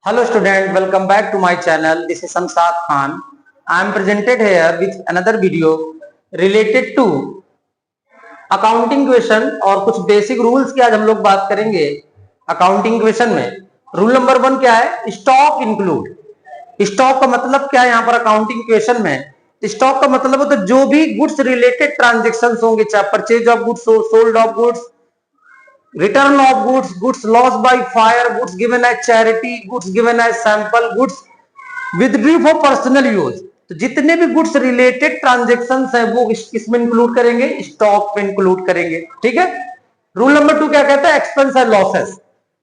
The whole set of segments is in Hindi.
Hello student, welcome back to my channel. This is Samsad Khan. I am presented here with another video related to accounting question और कुछ बेसिक रूल्स की आज हम लोग बात करेंगे। अकाउंटिंग क्वेश्चन में रूल नंबर 1 क्या है? Stock include. स्टॉक का मतलब क्या है यहाँ पर अकाउंटिंग क्वेश्चन में? स्टॉक का मतलब होता है जो भी गुड्स रिलेटेड ट्रांजेक्शन होंगे, चाहे परचेज ऑफ गुड्स हो, sold off goods, return of goods, goods lost by fire, goods given as charity, goods given as sample, goods withdrew for personal use। तो जितने भी गुड्स रिलेटेड ट्रांजेक्शन है वो किसमें इंक्लूड करेंगे? स्टॉक में इंक्लूड करेंगे। ठीक है। रूल नंबर 2 क्या कहता है? Expense and losses.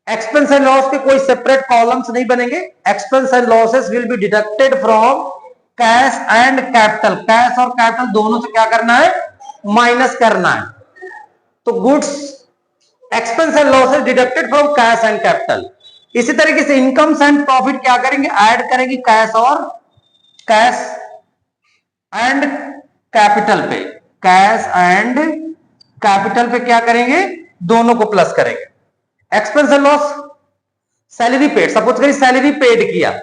Expense and loss के कोई सेपरेट कॉलम्स नहीं बनेंगे। Expense and losses will be deducted from cash and capital. Cash और कैपिटल दोनों से क्या करना है? माइनस करना है। तो goods expense and losses deducted from cash and capital. इसी तरीके से इनकम्स एंड प्रॉफिट क्या करेंगे? ऐड करेंगे कैश और कैश एंड कैपिटल पे। कैश एंड कैपिटल पे क्या करेंगे? दोनों को प्लस करेंगे। Expense and loss, salary paid, suppose करिए सैलरी पेड किया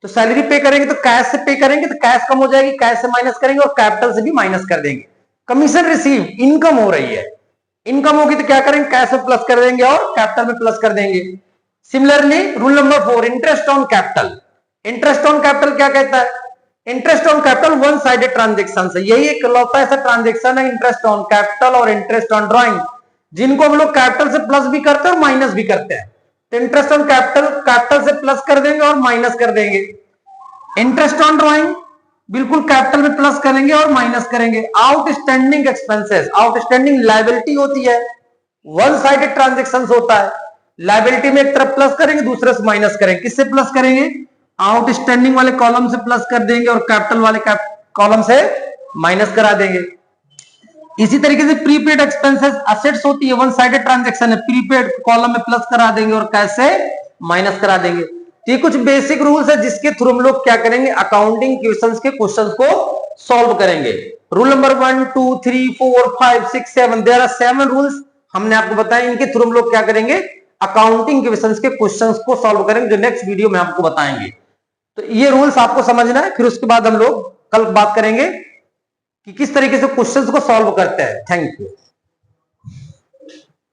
तो सैलरी पे करेंगे तो कैश से पे करेंगे तो कैश कम हो जाएगी, कैश से माइनस करेंगे और कैपिटल से भी माइनस कर देंगे। कमीशन रिसीव, इनकम हो रही है, इनकम होगी तो क्या करेंगे? कैश में प्लस कर देंगे और कैपिटल में प्लस कर देंगे। Similarly rule number 4 interest on capital. Interest on capital क्या कहता है? Interest on capital one sided transaction है। यही एक लौता ऐसा ट्रांजेक्शन है इंटरेस्ट ऑन कैपिटल और इंटरेस्ट ऑन ड्राइंग, जिनको हम लोग कैपिटल से प्लस भी करते हैं और माइनस भी करते हैं। तो इंटरेस्ट ऑन कैपिटल, कैपिटल से प्लस कर देंगे और माइनस कर देंगे। इंटरेस्ट ऑन ड्राइंग बिल्कुल कैपिटल में प्लस करेंगे और माइनस करेंगे। आउटस्टैंडिंग एक्सपेंसेस, आउटस्टैंडिंग लायबिलिटी होती है, वन साइडेड ट्रांजेक्शन होता है। लायबिलिटी में एक तरफ प्लस करेंगे, दूसरे से माइनस करेंगे। किससे प्लस करेंगे? आउटस्टैंडिंग वाले कॉलम से प्लस कर देंगे और कैपिटल वाले कॉलम से माइनस करा देंगे। इसी तरीके से प्रीपेड एक्सपेंसेस असेट्स होती है, वन साइडेड ट्रांजेक्शन है, प्रीपेड कॉलम में प्लस करा देंगे और कैश से माइनस करा देंगे। ये कुछ बेसिक रूल्स है जिसके थ्रू हम लोग क्या करेंगे? अकाउंटिंग क्वेश्चंस के क्वेश्चंस को सॉल्व करेंगे। Rule number 1 2 3 4 5 6 7 there are 7 rules हमने आपको बताया। इनके थ्रू हम लोग क्या करेंगे? अकाउंटिंग क्वेश्चंस के क्वेश्चंस को सॉल्व करेंगे, जो नेक्स्ट वीडियो में आपको बताएंगे। तो ये रूल्स आपको समझना है, फिर उसके बाद हम लोग कल बात करेंगे कि किस तरीके से क्वेश्चंस को सॉल्व करते हैं। Thank you.